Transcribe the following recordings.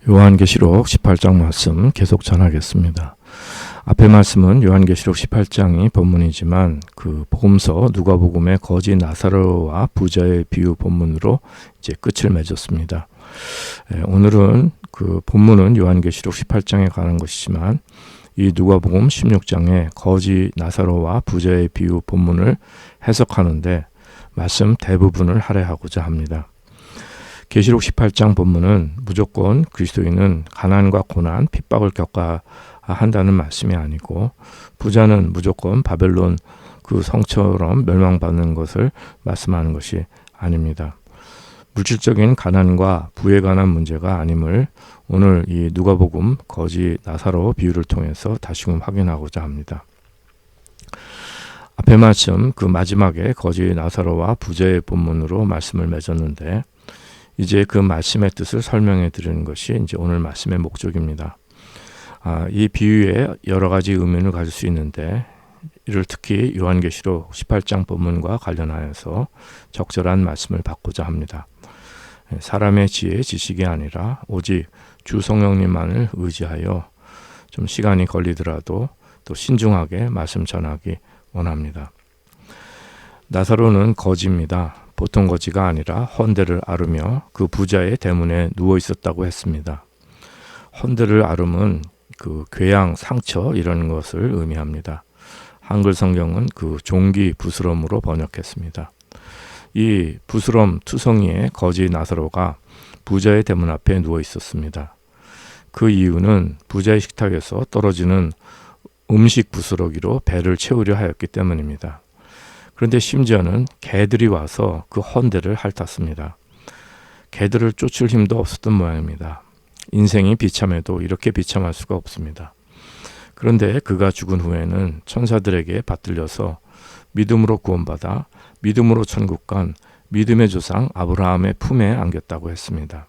요한계시록 18장 말씀 계속 전하겠습니다. 앞의 말씀은 요한계시록 18장이 본문이지만 그 복음서 누가복음의 거지 나사로와 부자의 비유 본문으로 이제 끝을 맺었습니다. 오늘은 그 본문은 요한계시록 18장에 관한 것이지만 이 누가복음 16장의 거지 나사로와 부자의 비유 본문을 해석하는데 말씀 대부분을 할애하고자 합니다. 계시록 18장 본문은 무조건 그리스도인은 가난과 고난, 핍박을 겪어야 한다는 말씀이 아니고 부자는 무조건 바벨론 그 성처럼 멸망받는 것을 말씀하는 것이 아닙니다. 물질적인 가난과 부에 관한 문제가 아님을 오늘 이 누가복음 거지 나사로 비유를 통해서 다시금 확인하고자 합니다. 앞의 말씀 그 마지막에 거지 나사로와 부자의 본문으로 말씀을 맺었는데 이제 그 말씀의 뜻을 설명해 드리는 것이 이제 오늘 말씀의 목적입니다. 이 비유에 여러 가지 의미를 가질 수 있는데 이를 특히 요한계시록 18장 본문과 관련하여서 적절한 말씀을 받고자 합니다. 사람의 지혜, 지식이 아니라 오직 주 성령님만을 의지하여 좀 시간이 걸리더라도 또 신중하게 말씀 전하기 원합니다. 나사로는 거지입니다. 보통 거지가 아니라 헌대를 앓으며 그 부자의 대문에 누워 있었다고 했습니다. 헌대를 앓음은 그 궤양, 상처 이런 것을 의미합니다. 한글 성경은 그 종기 부스럼으로 번역했습니다. 이 부스럼 투성이의 거지 나사로가 부자의 대문 앞에 누워 있었습니다. 그 이유는 부자의 식탁에서 떨어지는 음식 부스러기로 배를 채우려 하였기 때문입니다. 그런데 심지어는 개들이 와서 그 헌대를 핥았습니다. 개들을 쫓을 힘도 없었던 모양입니다. 인생이 비참해도 이렇게 비참할 수가 없습니다. 그런데 그가 죽은 후에는 천사들에게 받들려서 믿음으로 구원받아 믿음으로 천국 간 믿음의 조상 아브라함의 품에 안겼다고 했습니다.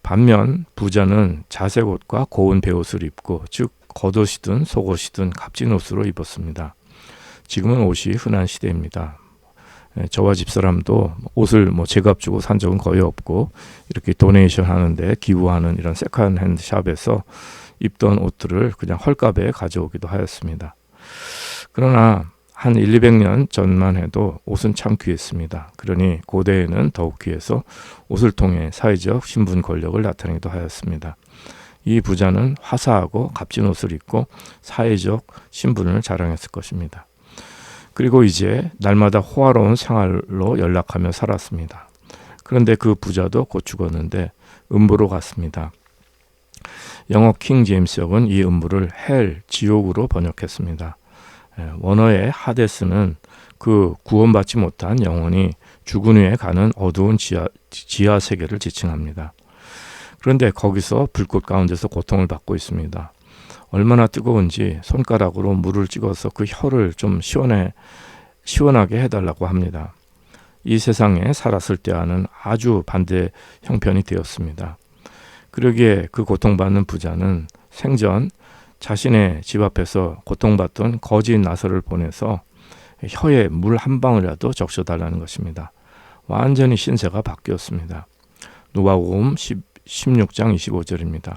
반면 부자는 자색 옷과 고운 베옷을 입고 즉 겉옷이든 속옷이든 값진 옷으로 입었습니다. 지금은 옷이 흔한 시대입니다. 저와 집사람도 옷을 제값 주고 산 적은 거의 없고 이렇게 도네이션 하는데 기부하는 이런 세컨핸드 샵에서 입던 옷들을 그냥 헐값에 가져오기도 하였습니다. 그러나 한 200년 전만 해도 옷은 참 귀했습니다. 그러니 고대에는 더욱 귀해서 옷을 통해 사회적 신분 권력을 나타내기도 하였습니다. 이 부자는 화사하고 값진 옷을 입고 사회적 신분을 자랑했을 것입니다. 그리고 이제 날마다 호화로운 생활로 연락하며 살았습니다. 그런데 그 부자도 곧 죽었는데 음부로 갔습니다. 영어 킹 제임스역은 이 음부를 헬, 지옥으로 번역했습니다. 원어의 하데스는 그 구원받지 못한 영혼이 죽은 후에 가는 어두운 지하 세계를 지칭합니다. 그런데 거기서 불꽃 가운데서 고통을 받고 있습니다. 얼마나 뜨거운지 손가락으로 물을 찍어서 그 혀를 좀 시원하게 해달라고 합니다. 이 세상에 살았을 때와는 아주 반대 형편이 되었습니다. 그러기에 그 고통받는 부자는 생전 자신의 집 앞에서 고통받던 거지 나사로를 보내서 혀에 물 한 방울이라도 적셔달라는 것입니다. 완전히 신세가 바뀌었습니다. 누가복음 16장 25절입니다.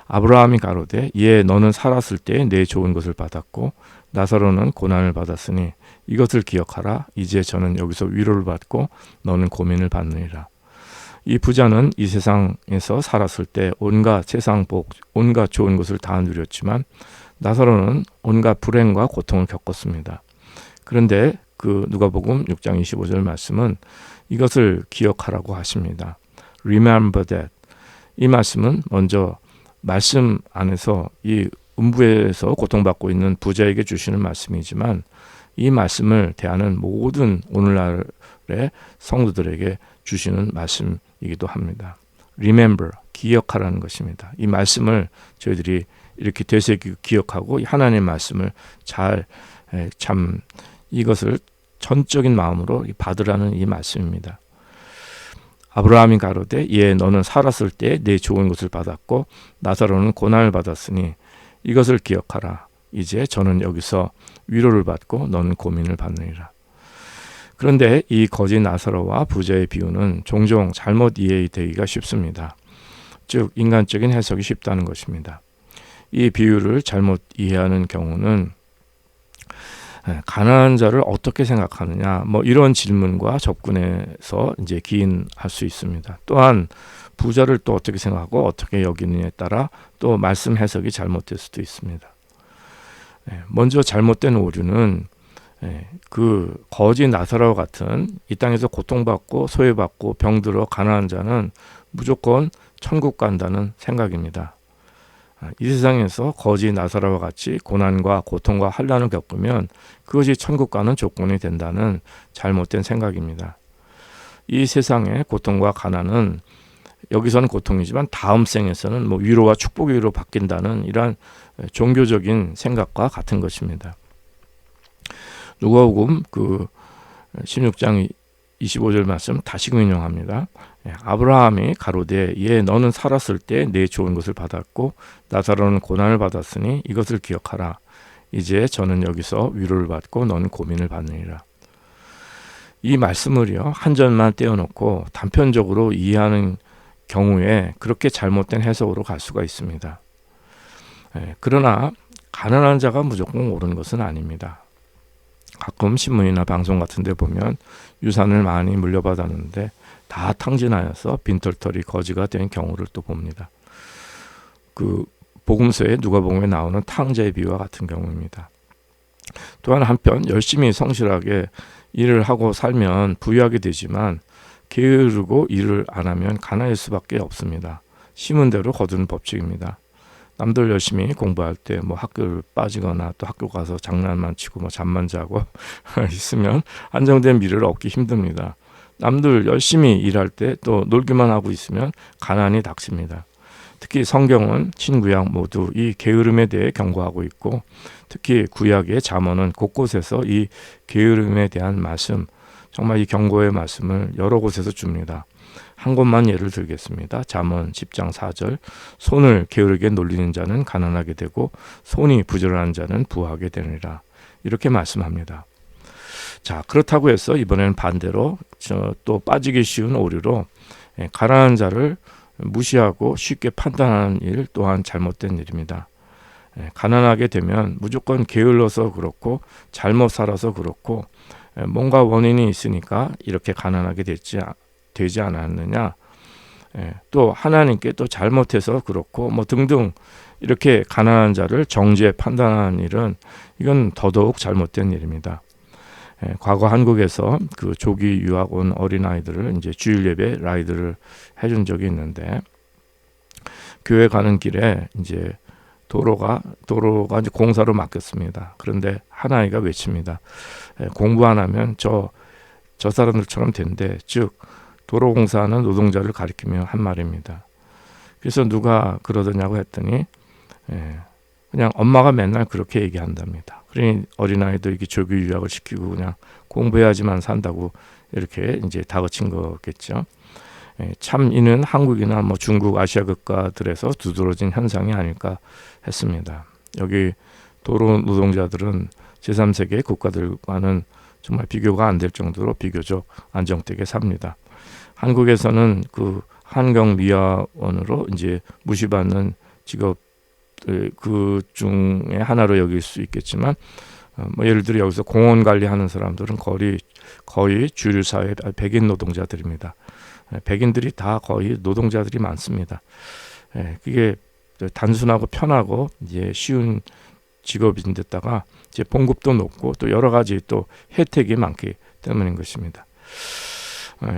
아브라함이 가로되 이에 너는 살았을 때 내 좋은 것을 받았고 나사로는 고난을 받았으니 이것을 기억하라. 이제 저는 여기서 위로를 받고 너는 고민을 받느니라. 이 부자는 이 세상에서 살았을 때 온갖 세상 복, 온갖 좋은 것을 다 누렸지만 나사로는 온갖 불행과 고통을 겪었습니다. 그런데 그 누가복음 6장 25절 말씀은 이것을 기억하라고 하십니다. Remember that. 이 말씀은 먼저 말씀 안에서 이 음부에서 고통받고 있는 부자에게 주시는 말씀이지만 이 말씀을 대하는 모든 오늘날의 성도들에게 주시는 말씀이기도 합니다. Remember, 기억하라는 것입니다. 이 말씀을 저희들이 이렇게 되새기고 기억하고 하나님의 말씀을 이것을 전적인 마음으로 받으라는 이 말씀입니다. 아브라함이 가로되 이에 너는 살았을 때 내 좋은 것을 받았고 나사로는 고난을 받았으니 이것을 기억하라. 이제 저는 여기서 위로를 받고 너는 고민을 받느니라. 그런데 이 거지 나사로와 부자의 비유는 종종 잘못 이해되기가 쉽습니다. 즉 인간적인 해석이 쉽다는 것입니다. 이 비유를 잘못 이해하는 경우는 가난한 자를 어떻게 생각하느냐 이런 질문과 접근해서 이제 기인할 수 있습니다. 또한 부자를 또 어떻게 생각하고 어떻게 여기느냐에 따라 또 말씀 해석이 잘못될 수도 있습니다. 먼저 잘못된 오류는 그 거지 나사로와 같은 이 땅에서 고통받고 소외받고 병들어 가난한 자는 무조건 천국 간다는 생각입니다. 이 세상에서 거지 나사로와 같이 고난과 고통과 환난을 겪으면 그것이 천국 가는 조건이 된다는 잘못된 생각입니다. 이 세상의 고통과 가난은 여기서는 고통이지만 다음 생에서는 위로와 축복의 위로 바뀐다는 이러한 종교적인 생각과 같은 것입니다. 누가복음 16장 25절 말씀 다시 인용합니다. 아브라함이 가로되 너는 살았을 때 내 좋은 것을 받았고 나사로는 고난을 받았으니 이것을 기억하라. 이제 저는 여기서 위로를 받고 너는 고민을 받느니라. 이 말씀을요 한 절만 떼어놓고 단편적으로 이해하는 경우에 그렇게 잘못된 해석으로 갈 수가 있습니다. 그러나 가난한 자가 무조건 옳은 것은 아닙니다. 가끔 신문이나 방송 같은 데 보면 유산을 많이 물려받았는데 다 탕진하여서 빈털터리 거지가 된 경우를 또 봅니다. 그 복음서에 누가복음에 나오는 탕자의 비유와 같은 경우입니다. 또한 한편 열심히 성실하게 일을 하고 살면 부유하게 되지만 게으르고 일을 안 하면 가난할 수밖에 없습니다. 심은 대로 거두는 법칙입니다. 남들 열심히 공부할 때 학교를 빠지거나 또 학교 가서 장난만 치고 잠만 자고 있으면 안정된 미래를 얻기 힘듭니다. 남들 열심히 일할 때 또 놀기만 하고 있으면 가난이 닥칩니다. 특히 성경은 신구약 모두 이 게으름에 대해 경고하고 있고 특히 구약의 잠언은 곳곳에서 이 게으름에 대한 말씀, 정말 이 경고의 말씀을 여러 곳에서 줍니다. 한 곳만 예를 들겠습니다. 잠언 10장 4절 손을 게으르게 놀리는 자는 가난하게 되고 손이 부지런한 자는 부하게 되느니라. 이렇게 말씀합니다. 자, 그렇다고 해서 이번에는 반대로 또 빠지기 쉬운 오류로 가난한 자를 무시하고 쉽게 판단하는 일 또한 잘못된 일입니다. 가난하게 되면 무조건 게을러서 그렇고 잘못 살아서 그렇고 뭔가 원인이 있으니까 이렇게 가난하게 되지 않았느냐, 또 하나님께 또 잘못해서 그렇고 등등 이렇게 가난한 자를 정죄 판단하는 일은 이건 더더욱 잘못된 일입니다. 과거 한국에서 그 조기 유학 온 어린아이들을 이제 주일 예배 라이드를 해준 적이 있는데 교회 가는 길에 이제 도로가 이제 공사로 막혔습니다. 그런데 한 아이가 외칩니다. 공부 안 하면 저 사람들처럼 된대. 즉 도로 공사하는 노동자를 가리키며 한 말입니다. 그래서 누가 그러더냐고 했더니 그냥 엄마가 맨날 그렇게 얘기한답니다. 그러니 어린아이도 이렇게 조기 유학을 시키고 그냥 공부해야지만 산다고 이렇게 이제 다그친 거겠죠. 참 이는 한국이나 중국 아시아 국가들에서 두드러진 현상이 아닐까 했습니다. 여기 도로 노동자들은 제3세계 국가들과는 정말 비교가 안 될 정도로 비교적 안정되게 삽니다. 한국에서는 그 한경미화원으로 이제 무시받는 직업 그 중에 하나로 여길 수 있겠지만 예를 들어 여기서 공원 관리하는 사람들은 거의 주류 사회 백인 노동자들입니다. 백인들이 다 거의 노동자들이 많습니다. 그게 단순하고 편하고 이제 쉬운 직업인데다가 이제 봉급도 높고 또 여러 가지 또 혜택이 많기 때문인 것입니다.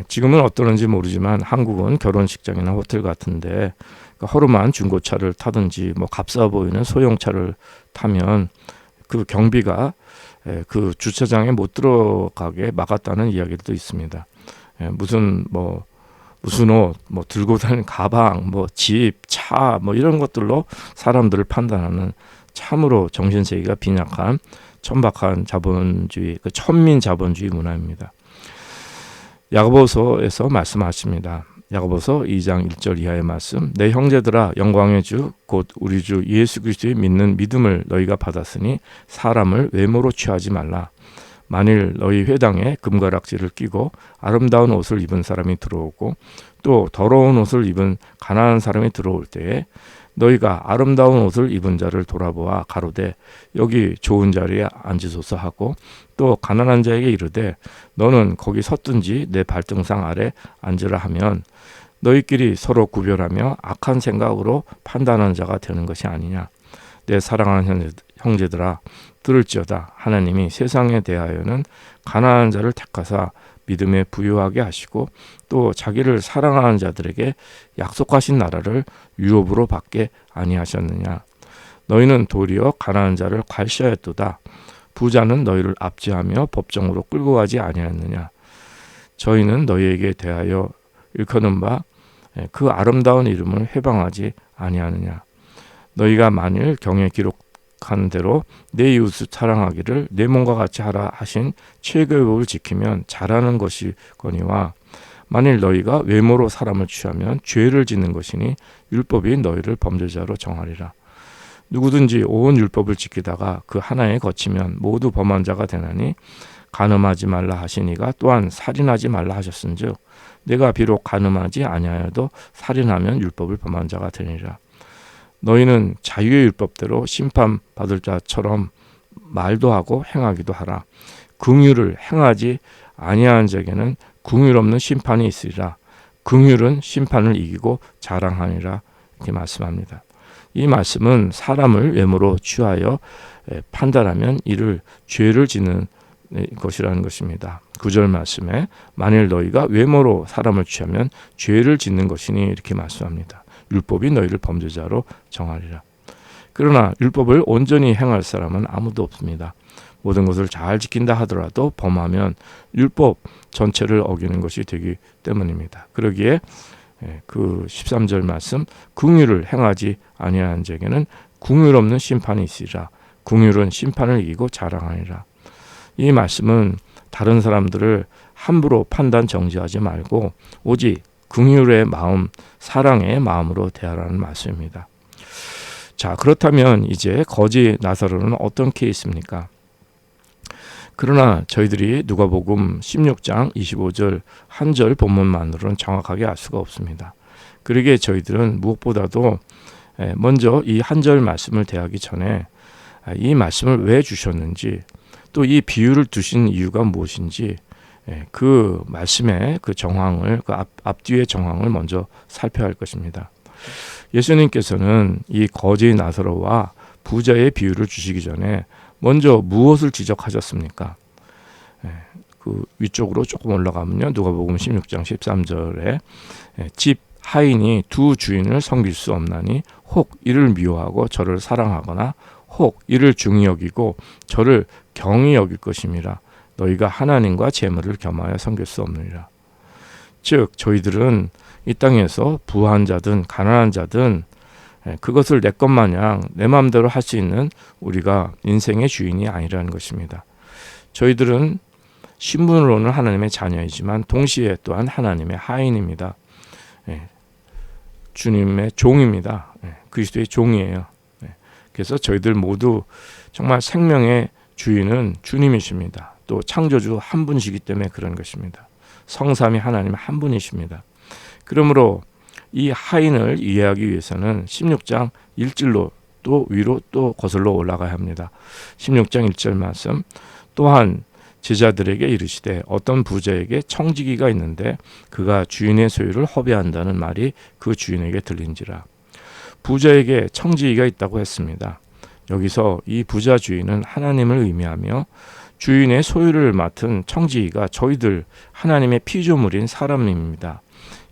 지금은 어떠는지 모르지만 한국은 결혼식장이나 호텔 같은데 허름한 중고차를 타든지 값싸 보이는 소형차를 타면 그 경비가 그 주차장에 못 들어가게 막았다는 이야기도 있습니다. 무슨 옷, 들고 다니는 가방, 집, 차, 이런 것들로 사람들을 판단하는 참으로 정신세계가 빈약한 천박한 자본주의, 그 천민 자본주의 문화입니다. 야고보서에서 말씀하십니다. 야고보서 2장 1절 이하의 말씀. 내 형제들아 영광의 주 곧 우리 주 예수 그리스도의 믿는 믿음을 너희가 받았으니 사람을 외모로 취하지 말라. 만일 너희 회당에 금가락지를 끼고 아름다운 옷을 입은 사람이 들어오고 또 더러운 옷을 입은 가난한 사람이 들어올 때에 너희가 아름다운 옷을 입은 자를 돌아보아 가로되 여기 좋은 자리에 앉으소서 하고 또 가난한 자에게 이르되 너는 거기 섰든지 내 발등상 아래 앉으라 하면 너희끼리 서로 구별하며 악한 생각으로 판단하는 자가 되는 것이 아니냐. 내 사랑하는 형제들아 들을지어다. 하나님이 세상에 대하여는 가난한 자를 택하사 믿음에 부유하게 하시고 또 자기를 사랑하는 자들에게 약속하신 나라를 유업으로 받게 아니하셨느냐. 너희는 도리어 가난한 자를 괄시하였도다. 부자는 너희를 압제하며 법정으로 끌고 가지 아니하였느냐. 저희는 너희에게 대하여 일컫는 바 그 아름다운 이름을 회방하지 아니하느냐. 너희가 만일 경에 기록한 대로 내 이웃을 사랑하기를 내 몸과 같이 하라 하신 최고의 법을 지키면 잘하는 것이거니와 만일 너희가 외모로 사람을 취하면 죄를 짓는 것이니 율법이 너희를 범죄자로 정하리라. 누구든지 온 율법을 지키다가 그 하나에 거치면 모두 범한 자가 되나니 간음하지 말라 하시니가 또한 살인하지 말라 하셨은즉 내가 비록 간음하지 아니하여도 살인하면 율법을 범한 자가 되니라. 너희는 자유의 율법대로 심판받을 자처럼 말도 하고 행하기도 하라. 긍휼을 행하지 아니하는 자에게는 긍휼 없는 심판이 있으리라. 긍휼은 심판을 이기고 자랑하니라. 이렇게 말씀합니다. 이 말씀은 사람을 외모로 취하여 판단하면 이를 죄를 짓는 것이라는 것입니다. 9절 말씀에 만일 너희가 외모로 사람을 취하면 죄를 짓는 것이니 이렇게 말씀합니다. 율법이 너희를 범죄자로 정하리라. 그러나 율법을 온전히 행할 사람은 아무도 없습니다. 모든 것을 잘 지킨다 하더라도 범하면 율법 전체를 어기는 것이 되기 때문입니다. 그러기에 그 13절 말씀 긍휼을 행하지 아니하는 자에게는 긍휼 없는 심판이 있으리라. 긍휼은 심판을 이기고 자랑하니라. 이 말씀은 다른 사람들을 함부로 판단 정지하지 말고 오직 긍휼의 마음, 사랑의 마음으로 대하라는 말씀입니다. 자, 그렇다면 이제 거지 나사로는 어떤 케이스입니까? 그러나 저희들이 누가복음 16장 25절 한 절 본문만으로는 정확하게 알 수가 없습니다. 그러기에 저희들은 무엇보다도 먼저 이 한 절 말씀을 대하기 전에 이 말씀을 왜 주셨는지 또 이 비유를 두신 이유가 무엇인지 그 말씀의 그 정황을 그 앞뒤의 정황을 먼저 살펴야 할 것입니다. 예수님께서는 이 거지 나사로와 부자의 비유를 주시기 전에 먼저 무엇을 지적하셨습니까? 그 위쪽으로 조금 올라가면요. 누가복음 16장 13절에 집 하인이 두 주인을 섬길 수 없나니 혹 이를 미워하고 저를 사랑하거나 혹 이를 중히 여기고 저를 경히 여길 것임이라. 너희가 하나님과 재물을 겸하여 섬길 수 없느니라. 즉 저희들은 이 땅에서 부한 자든 가난한 자든 그것을 내 것 마냥 내 마음대로 할 수 있는 우리가 인생의 주인이 아니라는 것입니다. 저희들은 신분으로는 하나님의 자녀이지만 동시에 또한 하나님의 하인입니다. 주님의 종입니다. 그리스도의 종이에요. 그래서 저희들 모두 정말 생명의 주인은 주님이십니다. 또 창조주 한 분이시기 때문에 그런 것입니다. 성삼위 하나님 한 분이십니다. 그러므로 이 하인을 이해하기 위해서는 16장 1절로 또 위로 또 거슬러 올라가야 합니다. 16장 1절 말씀 또한 제자들에게 이르시되 어떤 부자에게 청지기가 있는데 그가 주인의 소유를 허비한다는 말이 그 주인에게 들린지라. 부자에게 청지기가 있다고 했습니다. 여기서 이 부자 주인은 하나님을 의미하며 주인의 소유를 맡은 청지기가 저희들 하나님의 피조물인 사람입니다.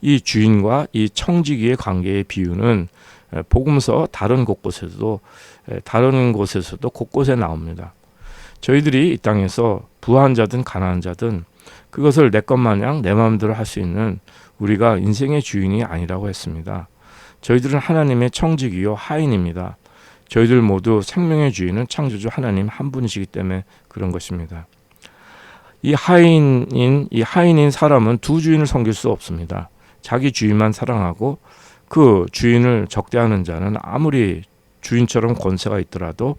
이 주인과 이 청지기의 관계의 비유는 복음서 다른 곳에서도 곳곳에 나옵니다. 저희들이 이 땅에서 부한 자든 가난한 자든 그것을 내 것 마냥 내 마음대로 할 수 있는 우리가 인생의 주인이 아니라고 했습니다. 저희들은 하나님의 청지기요 하인입니다. 저희들 모두 생명의 주인은 창조주 하나님 한 분이시기 때문에 그런 것입니다. 이 하인인 사람은 두 주인을 섬길 수 없습니다. 자기 주인만 사랑하고 그 주인을 적대하는 자는 아무리 주인처럼 권세가 있더라도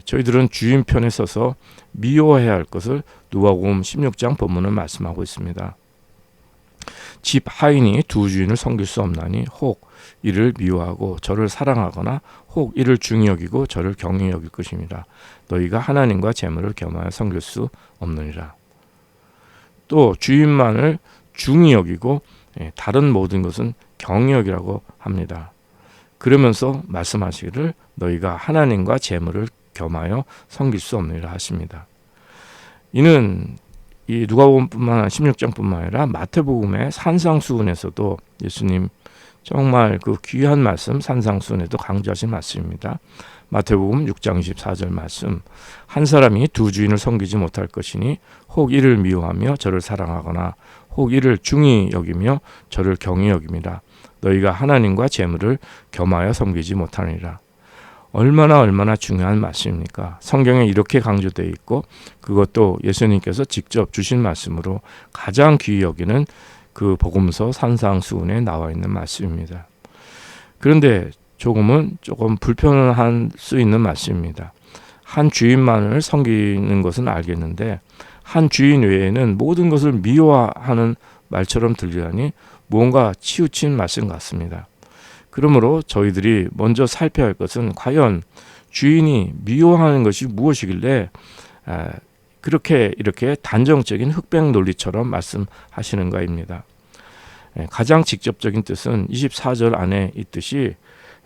저희들은 주인 편에 서서 미워해야 할 것을 누가복음 16장 본문은 말씀하고 있습니다. 집 하인이 두 주인을 섬길 수 없나니 혹 이를 미워하고 저를 사랑하거나 혹 이를 중히 여기고 저를 경히 여길 것입니다. 너희가 하나님과 재물을 겸하여 섬길 수 없느니라. 또 주인만을 중히 여기고 다른 모든 것은 경히 여기라고 합니다. 그러면서 말씀하시기를 너희가 하나님과 재물을 겸하여 섬길 수 없느니라 하십니다. 이는 이 누가복음뿐만 아니라 16장뿐만 아니라 마태복음의 산상수훈에서도 예수님 정말 그 귀한 말씀 산상수훈에도 강조하신 말씀입니다. 마태복음 6장 24절 말씀, 한 사람이 두 주인을 섬기지 못할 것이니 혹 이를 미워하며 저를 사랑하거나 혹 이를 중히 여기며 저를 경히 여김이라. 너희가 하나님과 재물을 겸하여 섬기지 못하느니라. 얼마나 중요한 말씀입니까? 성경에 이렇게 강조되어 있고 그것도 예수님께서 직접 주신 말씀으로 가장 귀히 여기는 그 복음서 산상수훈에 나와 있는 말씀입니다. 그런데 조금 불편할 수 있는 말씀입니다. 한 주인만을 섬기는 것은 알겠는데 한 주인 외에는 모든 것을 미워하는 말처럼 들리다니 무언가 치우친 말씀 같습니다. 그러므로 저희들이 먼저 살펴야 할 것은 과연 주인이 미워하는 것이 무엇이길래 이렇게 단정적인 흑백 논리처럼 말씀하시는가입니다. 가장 직접적인 뜻은 24절 안에 있듯이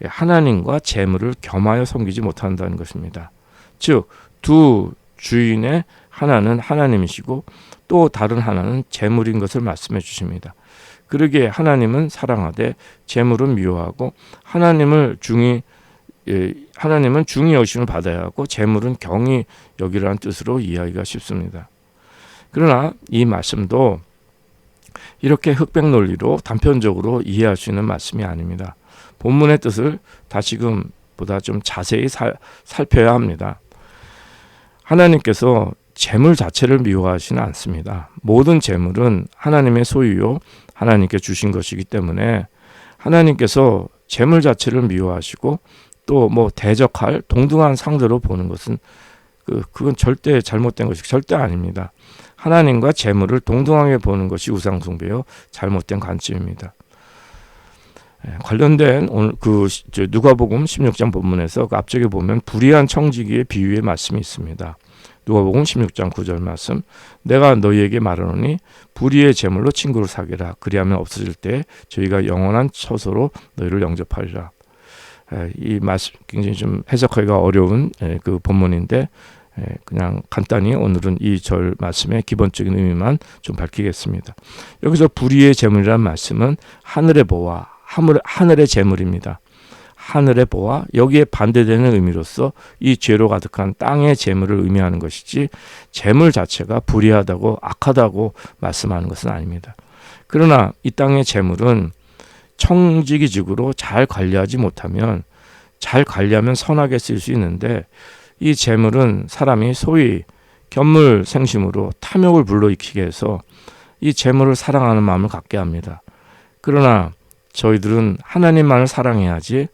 하나님과 재물을 겸하여 섬기지 못한다는 것입니다. 즉 두 주인의 하나는 하나님이시고 또 다른 하나는 재물인 것을 말씀해 주십니다. 그러기에 하나님은 사랑하되 재물은 미워하고 하나님은 중히 여기심을 받아야 하고 재물은 경히 여기라는 뜻으로 이해하기가 쉽습니다. 그러나 이 말씀도 이렇게 흑백 논리로 단편적으로 이해할 수 있는 말씀이 아닙니다. 본문의 뜻을 다시금보다 좀 자세히 살펴야 합니다. 하나님께서 재물 자체를 미워하시는 않습니다. 모든 재물은 하나님의 소유요 하나님께 주신 것이기 때문에 하나님께서 재물 자체를 미워하시고 또 대적할 동등한 상대로 보는 것은 그건 절대 잘못된 것이 절대 아닙니다. 하나님과 재물을 동등하게 보는 것이 우상숭배요 잘못된 관점입니다. 관련된 오늘 누가복음 16장 본문에서 그 앞쪽에 보면 불의한 청지기의 비유의 말씀이 있습니다. 누가복음 16장 9절 말씀, 내가 너희에게 말하노니 불의의 제물로 친구를 사귀라. 그리하면 없어질 때 저희가 영원한 처소로 너희를 영접하리라. 이 말씀 굉장히 좀 해석하기가 어려운 그 본문인데 그냥 간단히 오늘은 이 절 말씀의 기본적인 의미만 좀 밝히겠습니다. 여기서 불의의 제물이라는 말씀은 하늘의 보화, 하늘의 제물입니다. 하늘의 보화, 여기에 반대되는 의미로서 이 죄로 가득한 땅의 재물을 의미하는 것이지 재물 자체가 불의하다고 악하다고 말씀하는 것은 아닙니다. 그러나 이 땅의 재물은 청지기직으로 잘 관리하지 못하면 잘 관리하면 선하게 쓸 수 있는데 이 재물은 사람이 소위 견물생심으로 탐욕을 불러일으키게 해서 이 재물을 사랑하는 마음을 갖게 합니다. 그러나 저희들은 하나님만을 사랑해야지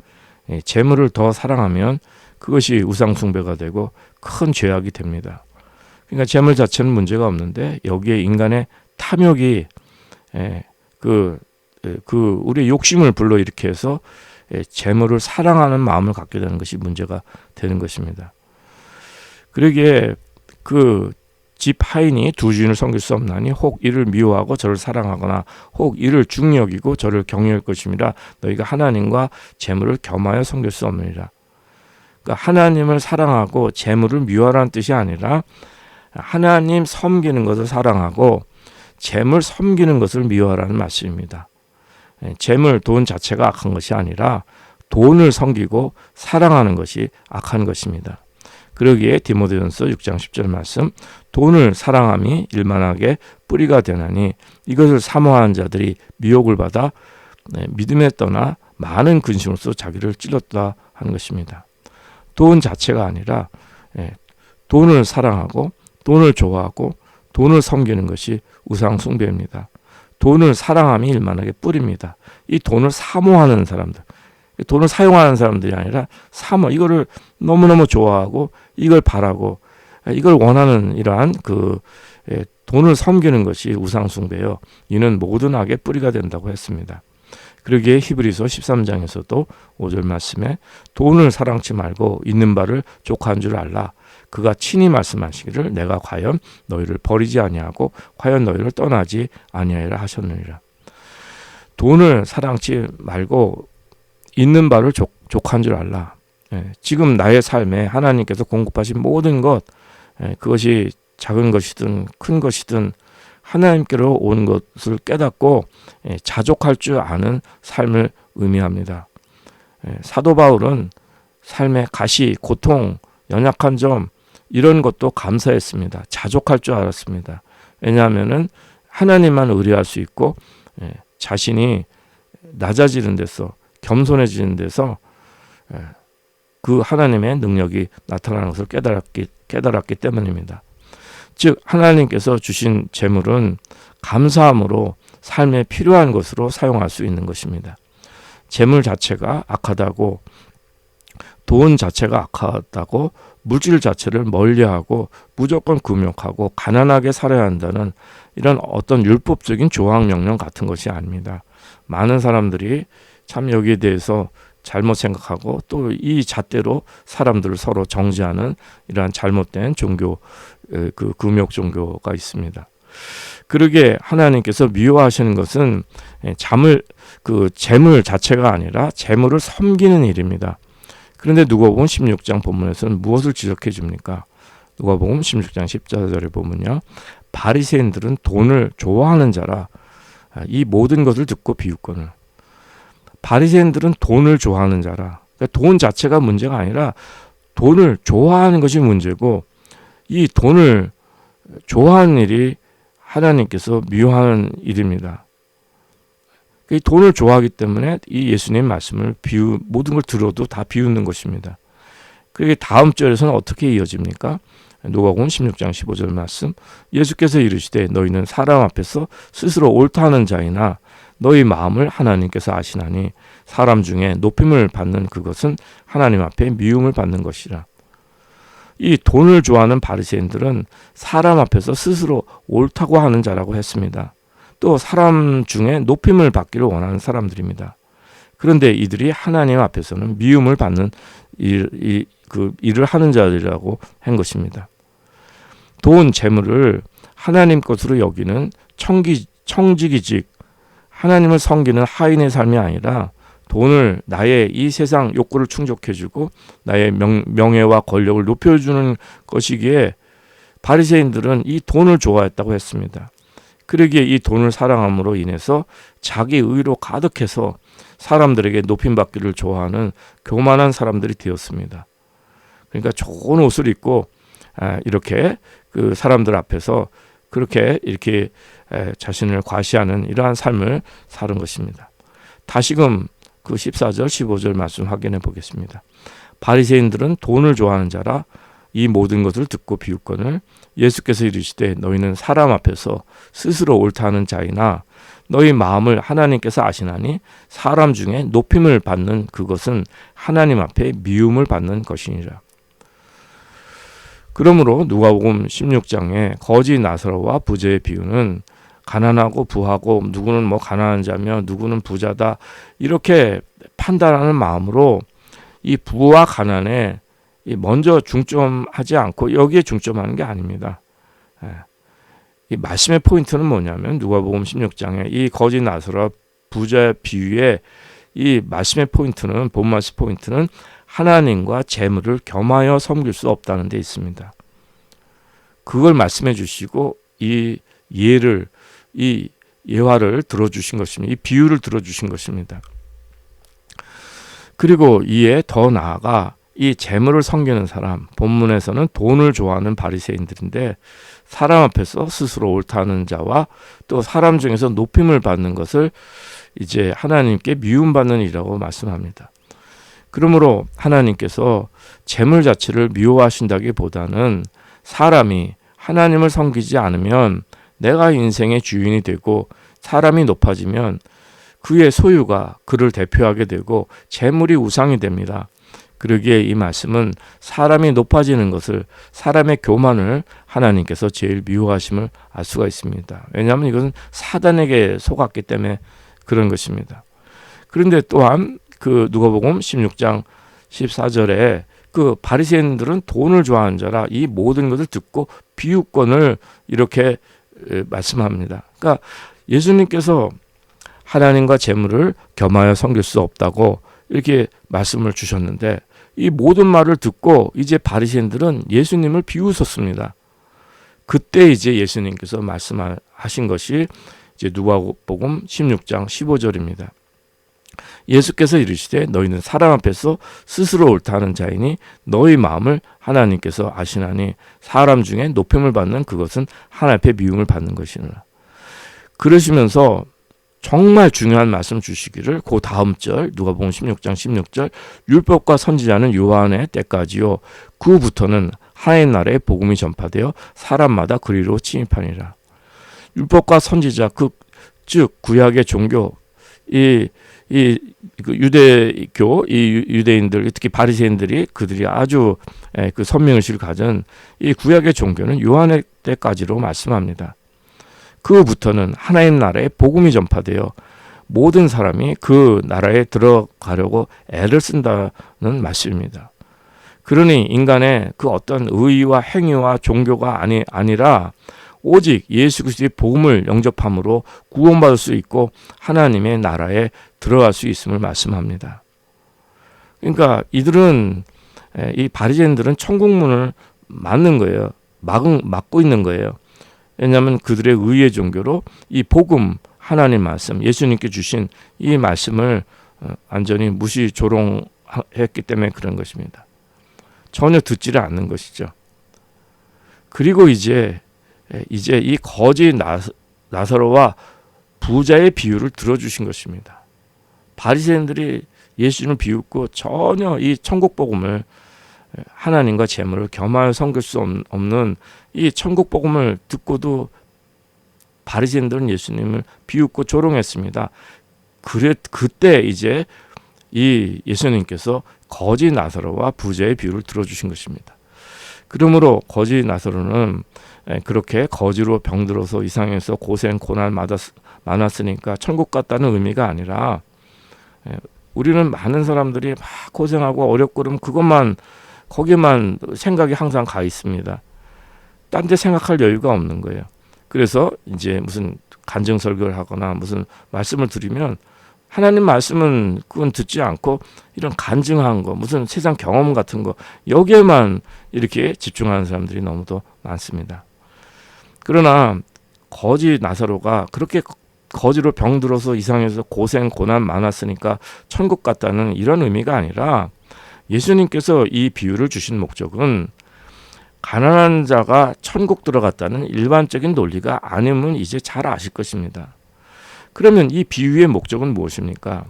재물을 더 사랑하면 그것이 우상숭배가 되고 큰 죄악이 됩니다. 그러니까 재물 자체는 문제가 없는데 여기에 인간의 탐욕이 우리의 욕심을 불러일으켜서 재물을 사랑하는 마음을 갖게 되는 것이 문제가 되는 것입니다. 그러기에 그 집 하인이 두 주인을 섬길 수 없나니 혹 이를 미워하고 저를 사랑하거나 혹 이를 중히 여기고 저를 경외할 것임이라. 너희가 하나님과 재물을 겸하여 섬길 수 없느니라. 그러니까 하나님을 사랑하고 재물을 미워하라는 뜻이 아니라 하나님 섬기는 것을 사랑하고 재물 섬기는 것을 미워하라는 말씀입니다. 재물, 돈 자체가 악한 것이 아니라 돈을 섬기고 사랑하는 것이 악한 것입니다. 그러기에 디모데전서 6장 10절 말씀, 돈을 사랑함이 일만하게 뿌리가 되나니 이것을 사모하는 자들이 미혹을 받아 믿음에 떠나 많은 근심으로써 자기를 찔렀다 하는 것입니다. 돈 자체가 아니라 돈을 사랑하고 돈을 좋아하고 돈을 섬기는 것이 우상 숭배입니다. 돈을 사랑함이 일만하게 뿌립니다. 이 돈을 사모하는 사람들, 돈을 사용하는 사람들이 아니라 이거를 너무너무 좋아하고 이걸 바라고 이걸 원하는 이러한 돈을 섬기는 것이 우상숭배요 이는 모든 악의 뿌리가 된다고 했습니다. 그러기에 히브리서 13장에서도 5절 말씀에 돈을 사랑치 말고 있는 바를 족한 줄 알라. 그가 친히 말씀하시기를 내가 과연 너희를 버리지 아니하고 과연 너희를 떠나지 아니하리라 하셨느니라. 돈을 사랑치 말고 있는 바를 족한 줄 알라. 지금 나의 삶에 하나님께서 공급하신 모든 것, 그것이 작은 것이든 큰 것이든 하나님께로 온 것을 깨닫고 자족할 줄 아는 삶을 의미합니다. 사도 바울은 삶의 가시, 고통, 연약한 점 이런 것도 감사했습니다. 자족할 줄 알았습니다. 왜냐하면은 하나님만 의뢰할 수 있고 자신이 낮아지는 데서 겸손해지는 데서 그 하나님의 능력이 나타나는 것을 깨달았기 때문입니다. 즉 하나님께서 주신 재물은 감사함으로 삶에 필요한 것으로 사용할 수 있는 것입니다. 재물 자체가 악하다고, 돈 자체가 악하다고, 물질 자체를 멀리하고 무조건 금욕하고 가난하게 살아야 한다는 이런 어떤 율법적인 조항 명령 같은 것이 아닙니다. 많은 사람들이 참 여기에 대해서 잘못 생각하고 또 이 잣대로 사람들을 서로 정죄하는 이러한 잘못된 종교, 그 금욕 종교가 있습니다. 그러게 하나님께서 미워하시는 것은 재물 자체가 아니라 재물을 섬기는 일입니다. 그런데 누가복음 16장 본문에서는 무엇을 지적해 줍니까? 누가복음 16장 14절에 보면요, 바리새인들은 돈을 좋아하는 자라 이 모든 것을 듣고 비웃거늘. 바리새인들은 돈을 좋아하는 자라. 그러니까 돈 자체가 문제가 아니라 돈을 좋아하는 것이 문제고, 이 돈을 좋아하는 일이 하나님께서 미워하는 일입니다. 이 돈을 좋아하기 때문에 이 예수님 말씀을 모든 걸 들어도 다 비웃는 것입니다. 그게 다음 절에서는 어떻게 이어집니까? 누가복음 16장 15절 말씀, 예수께서 이르시되 너희는 사람 앞에서 스스로 옳다 하는 자이나 너희 마음을 하나님께서 아시나니 사람 중에 높임을 받는 그것은 하나님 앞에 미움을 받는 것이라. 이 돈을 좋아하는 바리새인들은 사람 앞에서 스스로 옳다고 하는 자라고 했습니다. 또 사람 중에 높임을 받기를 원하는 사람들입니다. 그런데 이들이 하나님 앞에서는 미움을 받는 일을 하는 자들이라고 한 것입니다. 돈, 재물을 하나님 것으로 여기는 청지기직, 하나님을 섬기는 하인의 삶이 아니라 돈을 나의 이 세상 욕구를 충족해주고 나의 명예와 권력을 높여주는 것이기에 바리새인들은 이 돈을 좋아했다고 했습니다. 그러기에 이 돈을 사랑함으로 인해서 자기 의로 가득해서 사람들에게 높임받기를 좋아하는 교만한 사람들이 되었습니다. 그러니까 좋은 옷을 입고 이렇게 그 사람들 앞에서 이렇게 자신을 과시하는 이러한 삶을 사는 것입니다. 다시금 그 14절 15절 말씀 확인해 보겠습니다. 바리새인들은 돈을 좋아하는 자라 이 모든 것을 듣고 비웃거늘 예수께서 이르시되 너희는 사람 앞에서 스스로 옳다 하는 자이나 너희 마음을 하나님께서 아시나니 사람 중에 높임을 받는 그것은 하나님 앞에 미움을 받는 것이니라. 그러므로 누가복음 16장에 거지 나사로와 부자의 비유는 가난하고 부하고 누구는 가난한 자며 누구는 부자다 이렇게 판단하는 마음으로 이 부와 가난에 먼저 중점하지 않고 여기에 중점하는 게 아닙니다. 이 말씀의 포인트는 뭐냐면 누가복음 16장에 이 거지 나사로와 부자의 비유에 이 말씀의 포인트는, 본 말씀 포인트는 하나님과 재물을 겸하여 섬길 수 없다는 데 있습니다. 그걸 말씀해 주시고 이 예화를 들어주신 것입니다. 이 비유를 들어주신 것입니다. 그리고 이에 더 나아가 이 재물을 섬기는 사람, 본문에서는 돈을 좋아하는 바리새인들인데 사람 앞에서 스스로 옳다는 자와 또 사람 중에서 높임을 받는 것을 이제 하나님께 미움받는 일이라고 말씀합니다. 그러므로 하나님께서 재물 자체를 미워하신다기보다는 사람이 하나님을 섬기지 않으면 내가 인생의 주인이 되고 사람이 높아지면 그의 소유가 그를 대표하게 되고 재물이 우상이 됩니다. 그러기에 이 말씀은 사람이 높아지는 것을, 사람의 교만을 하나님께서 제일 미워하심을 알 수가 있습니다. 왜냐하면 이것은 사단에게 속았기 때문에 그런 것입니다. 그런데 또한 그 누가복음 16장 14절에 그 바리새인들은 돈을 좋아하는 자라 이 모든 것을 듣고 비유권을 이렇게 말씀합니다. 그러니까 예수님께서 하나님과 재물을 겸하여 섬길 수 없다고 이렇게 말씀을 주셨는데, 이 모든 말을 듣고 이제 바리새인들은 예수님을 비웃었습니다. 그때 이제 예수님께서 말씀하신 것이 이제 누가복음 16장 15절입니다. 예수께서 이르시되 너희는 사람 앞에서 스스로 옳다 하는 자이니 너희 마음을 하나님께서 아시나니 사람 중에 높임을 받는 그것은 하나님 앞에 미움을 받는 것이니라. 그러시면서 정말 중요한 말씀 주시기를 그 다음 절 누가복음 16장 16절 율법과 선지자는 요한의 때까지요 그부터는 하나님 나라의 복음이 전파되어 사람마다 그리로 침입하니라. 율법과 선지자 즉 구약의 종교 유대교 유대인들 특히 바리새인들이 그들이 아주 그 선명의식을 가진 이 구약의 종교는 요한의 때까지로 말씀합니다. 그부터는 하나님 나라의 복음이 전파되어 모든 사람이 그 나라에 들어가려고 애를 쓴다는 말씀입니다. 그러니 인간의 그 어떤 의의와 행위와 종교가 아니라 오직 예수 그리스도의 복음을 영접함으로 구원받을 수 있고 하나님의 나라에 들어갈 수 있음을 말씀합니다. 그러니까 이 바리새인들은 천국문을 막는 거예요. 막고 있는 거예요. 왜냐하면 그들의 의의 종교로 이 복음, 하나님 말씀, 예수님께 주신 이 말씀을 완전히 무시 조롱했기 때문에 그런 것입니다. 전혀 듣지를 않는 것이죠. 그리고 이제 이 거지 나사로와 부자의 비유를 들어주신 것입니다. 바리새인들이 예수님을 비웃고 전혀 이 천국 복음을 하나님과 재물을 겸하여 섬길 수 없는 이 천국 복음을 듣고도 바리새인들은 예수님을 비웃고 조롱했습니다. 그때 이제 이 예수님께서 거지 나사로와 부자의 비유를 들어주신 것입니다. 그러므로 거지 나사로는 그렇게 거지로 병들어서 이상해서 고생 고난 많았으니까 천국 갔다는 의미가 아니라, 우리는 많은 사람들이 막 고생하고 어렵고 그러면 거기만 생각이 항상 가 있습니다. 딴 데 생각할 여유가 없는 거예요. 그래서 이제 무슨 간증 설교를 하거나 무슨 말씀을 드리면 하나님 말씀은 그건 듣지 않고 이런 간증한 거, 무슨 세상 경험 같은 거 여기에만 이렇게 집중하는 사람들이 너무도 많습니다. 그러나 거지 나사로가 그렇게 거지로 병들어서 이상해서 고생 고난 많았으니까 천국 갔다는 이런 의미가 아니라, 예수님께서 이 비유를 주신 목적은 가난한 자가 천국 들어갔다는 일반적인 논리가 아니면 이제 잘 아실 것입니다. 그러면 이 비유의 목적은 무엇입니까?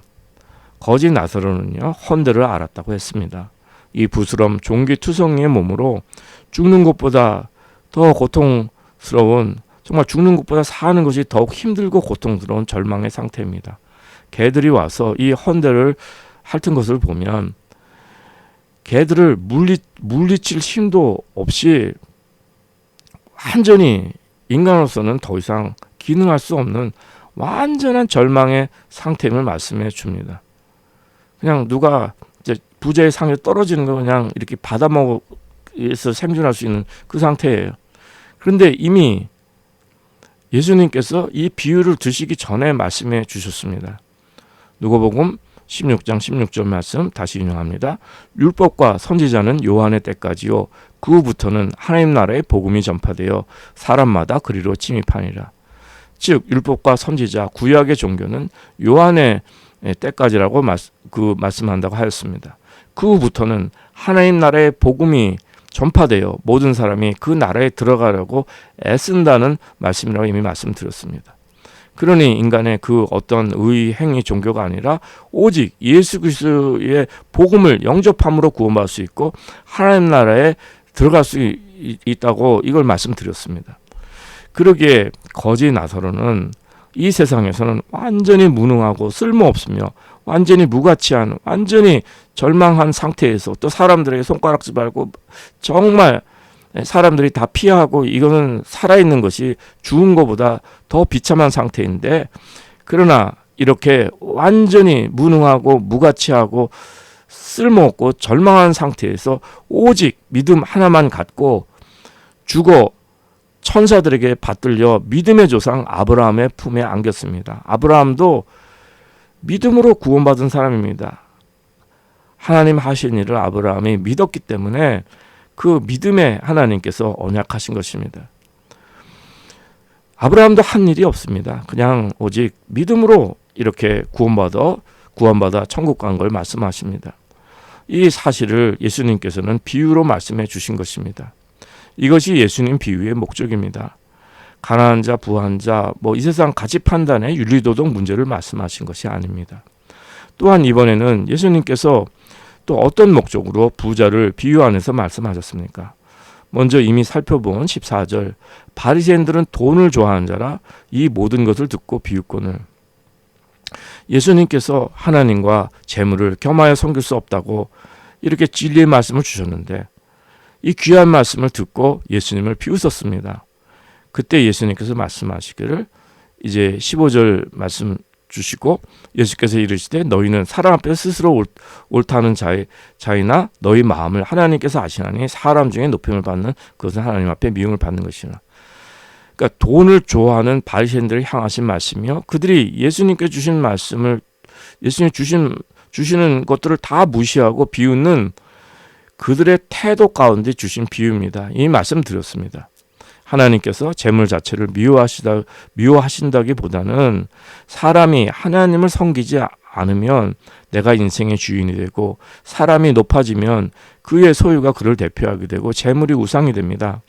거지 나사로는요, 헌데를 알았다고 했습니다. 이 부스럼 종기투성이의 몸으로 죽는 것보다 더 고통스러운, 정말 죽는 것보다 사는 것이 더욱 힘들고 고통스러운 절망의 상태입니다. 개들이 와서 이 헌데를 핥은 것을 보면 개들을 물리칠 힘도 없이 완전히 인간으로서는 더 이상 기능할 수 없는 완전한 절망의 상태임을 말씀해 줍니다. 그냥 누가 이제 부자의 상에 떨어지는 거 그냥 이렇게 받아먹어서 생존할 수 있는 그 상태예요. 그런데 이미 예수님께서 이 비유를 드시기 전에 말씀해 주셨습니다. 누가복음 16장 16절 말씀 다시 인용합니다. 율법과 선지자는 요한의 때까지요 그후부터는 하나님 나라의 복음이 전파되어 사람마다 그리로 침입하니라. 즉 율법과 선지자 구약의 종교는 요한의 때까지라고 말씀한다고 하였습니다. 그후부터는 하나님 나라의 복음이 전파되어 모든 사람이 그 나라에 들어가려고 애쓴다는 말씀이라고 이미 말씀드렸습니다. 그러니 인간의 그 어떤 의, 행위, 종교가 아니라 오직 예수 그리스도의 복음을 영접함으로 구원받을 수 있고 하나님 나라에 들어갈 수 있다고 이걸 말씀드렸습니다. 그러기에 거지 나사로는 이 세상에서는 완전히 무능하고 쓸모없으며 완전히 무가치한, 완전히 절망한 상태에서 또 사람들에게 손가락질 밟고 정말 사람들이 다 피하고 이거는 살아있는 것이 죽은 것보다 더 비참한 상태인데, 그러나 이렇게 완전히 무능하고 무가치하고 쓸모없고 절망한 상태에서 오직 믿음 하나만 갖고 죽어 천사들에게 받들려 믿음의 조상 아브라함의 품에 안겼습니다. 아브라함도 믿음으로 구원받은 사람입니다. 하나님 하신 일을 아브라함이 믿었기 때문에 그 믿음에 하나님께서 언약하신 것입니다. 아브라함도 한 일이 없습니다. 그냥 오직 믿음으로 이렇게 구원받아 천국 간 걸 말씀하십니다. 이 사실을 예수님께서는 비유로 말씀해 주신 것입니다. 이것이 예수님 비유의 목적입니다. 가난한 자, 부한 자, 이 세상 가치 판단의 윤리도덕 문제를 말씀하신 것이 아닙니다. 또한 이번에는 예수님께서 또 어떤 목적으로 부자를 비유 안에서 말씀하셨습니까? 먼저 이미 살펴본 14절, 바리새인들은 돈을 좋아하는 자라 이 모든 것을 듣고 비유권을. 예수님께서 하나님과 재물을 겸하여 섬길 수 없다고 이렇게 진리의 말씀을 주셨는데, 이 귀한 말씀을 듣고 예수님을 비웃었습니다. 그때 예수님께서 말씀하시기를, 이제 15절 말씀 주시고 예수께서 이르시되 너희는 사람 앞에 스스로 옳다는 자이나 너희 마음을 하나님께서 아시나니 사람 중에 높임을 받는 그것은 하나님 앞에 미움을 받는 것이나. 그러니까 돈을 좋아하는 바리새인들을 향하신 말씀이요, 그들이 예수님께 주신 말씀을, 예수님 주시는 것들을 다 무시하고 비웃는 그들의 태도 가운데 주신 비유입니다. 이 말씀 드렸습니다. 하나님께서 재물 자체를 미워하신다기보다는 사람이 하나님을 섬기지 않으면 내가 인생의 주인이 되고, 사람이 높아지면 그의 소유가 그를 대표하게 되고 재물이 우상이 됩니다.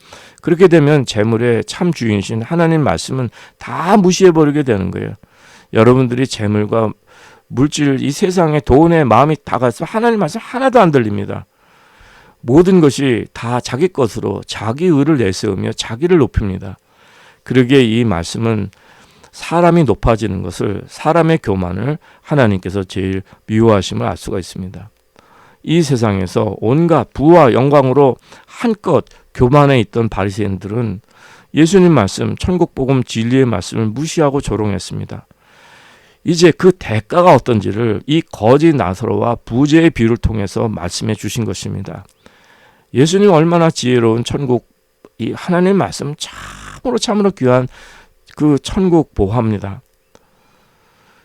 그렇게 되면 재물의 참 주인이신 하나님 말씀은 다 무시해버리게 되는 거예요. 여러분들이 재물과 물질, 이 세상에 돈에 마음이 다 가서 하나님 말씀 하나도 안 들립니다. 모든 것이 다 자기 것으로 자기 의를 내세우며 자기를 높입니다. 그러기에 이 말씀은 사람이 높아지는 것을, 사람의 교만을 하나님께서 제일 미워하심을 알 수가 있습니다. 이 세상에서 온갖 부와 영광으로 한껏 교만해 있던 바리새인들은 예수님 말씀, 천국복음 진리의 말씀을 무시하고 조롱했습니다. 이제 그 대가가 어떤지를 이 거지 나사로와 부자의 비유를 통해서 말씀해 주신 것입니다. 예수님 얼마나 지혜로운 천국, 이 하나님의 말씀 참으로 귀한 그 천국 보화입니다.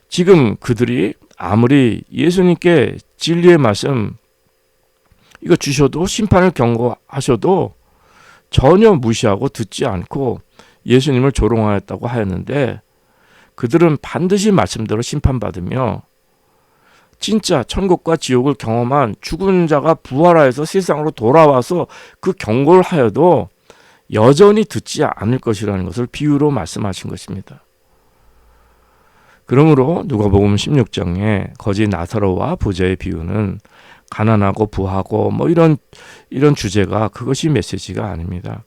지금 그들이 아무리 예수님께 진리의 말씀 이거 주셔도, 심판을 경고하셔도 전혀 무시하고 듣지 않고 예수님을 조롱하였다고 하였는데, 그들은 반드시 말씀대로 심판받으며 진짜 천국과 지옥을 경험한 죽은 자가 부활하여서 세상으로 돌아와서 그 경고를 하여도 여전히 듣지 않을 것이라는 것을 비유로 말씀하신 것입니다. 그러므로 누가복음 16장에 거지 나사로와 부자의 비유는 가난하고 부하고 이런 주제가, 그것이 메시지가 아닙니다.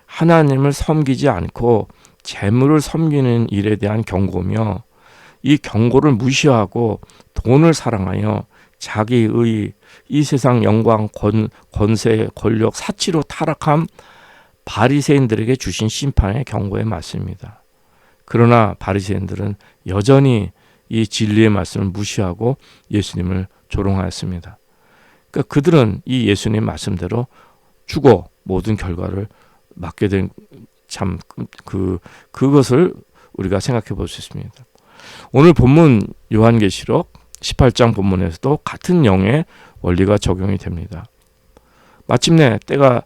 하나님을 섬기지 않고 재물을 섬기는 일에 대한 경고며, 이 경고를 무시하고 돈을 사랑하여 자기의 이 세상 영광, 권세, 권력, 사치로 타락한 바리새인들에게 주신 심판의 경고의 말씀입니다. 그러나 바리새인들은 여전히 이 진리의 말씀을 무시하고 예수님을 조롱하였습니다. 그러니까 그들은 이 예수님 말씀대로 죽어 모든 결과를 맞게 된, 참 그것을 우리가 생각해 볼 수 있습니다. 오늘 본문 요한계시록 18장 본문에서도 같은 영의 원리가 적용이 됩니다. 마침내 때가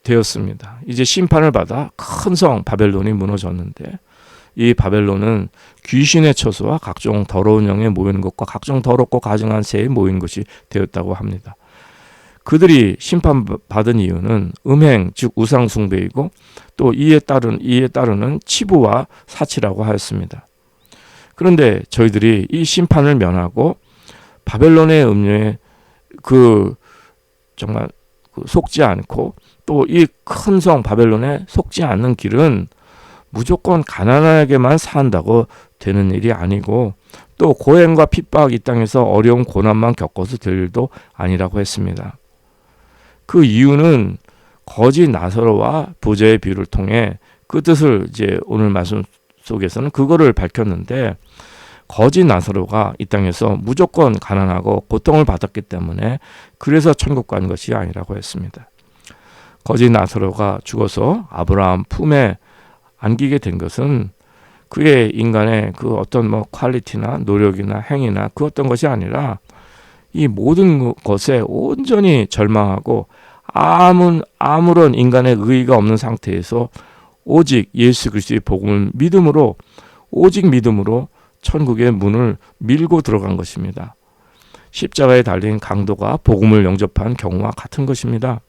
되었습니다. 이제 심판을 받아 큰 성 바벨론이 무너졌는데, 이 바벨론은 귀신의 처소와 각종 더러운 영에 모이는 것과 각종 더럽고 가증한 새에 모인 것이 되었다고 합니다. 그들이 심판받은 이유는 음행, 즉 우상 숭배이고, 또 이에 따르는 치부와 사치라고 하였습니다. 그런데 저희들이 이 심판을 면하고 바벨론의 음료에 정말 속지 않고, 또 이 큰 성 바벨론에 속지 않는 길은 무조건 가난하게만 산다고 되는 일이 아니고, 또 고행과 핍박 이 땅에서 어려운 고난만 겪어서 될 일도 아니라고 했습니다. 그 이유는 거지 나사로와 부자의 비유를 통해 그 뜻을 이제 오늘 말씀 속에서는 그거를 밝혔는데, 거지 나사로가 이 땅에서 무조건 가난하고 고통을 받았기 때문에 그래서 천국 간 것이 아니라고 했습니다. 거지 나사로가 죽어서 아브라함 품에 안기게 된 것은 그의 인간의 그 어떤 퀄리티나 노력이나 행위나 그 어떤 것이 아니라 이 모든 것에 온전히 절망하고 아무런 인간의 의의가 없는 상태에서 오직 예수 그리스도의 복음을 믿음으로, 오직 믿음으로 천국의 문을 밀고 들어간 것입니다. 십자가에 달린 강도가 복음을 영접한 경우와 같은 것입니다.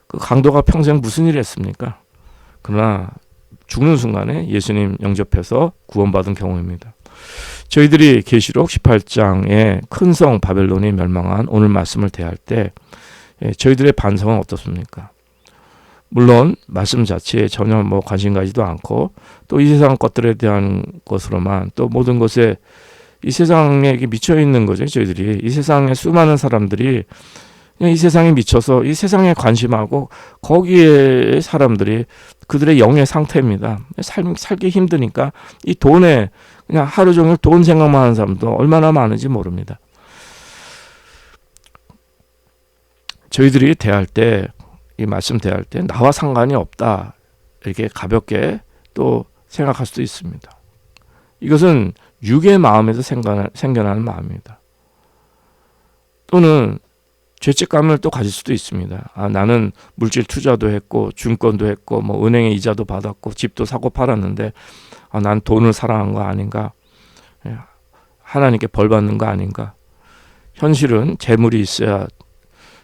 그 강도가 평생 무슨 일을 했습니까? 그러나 죽는 순간에 예수님 영접해서 구원받은 경우입니다. 저희들이 계시록 18장의 큰 성 바벨론이 멸망한 오늘 말씀을 대할 때 저희들의 반성은 어떻습니까? 물론 말씀 자체에 전혀 관심 가지도 않고 또 이 세상 것들에 대한 것으로만 또 모든 것에 이 세상에 미쳐 있는 거죠. 저희들이 이 세상에 수많은 사람들이 그냥 이 세상에 미쳐서 이 세상에 관심하고 거기에 사람들이 그들의 영의 상태입니다. 살기 힘드니까 이 돈에 그냥 하루 종일 돈 생각만 하는 사람도 얼마나 많은지 모릅니다. 저희들이 대할 때, 이 말씀 대할 때 나와 상관이 없다 이렇게 가볍게 또 생각할 수도 있습니다. 이것은 육의 마음에서 생겨나는 마음입니다. 또는 죄책감을 또 가질 수도 있습니다. 나는 물질 투자도 했고 증권도 했고 은행에 이자도 받았고 집도 사고 팔았는데 난 돈을 사랑한 거 아닌가, 하나님께 벌 받는 거 아닌가. 현실은 재물이 있어야,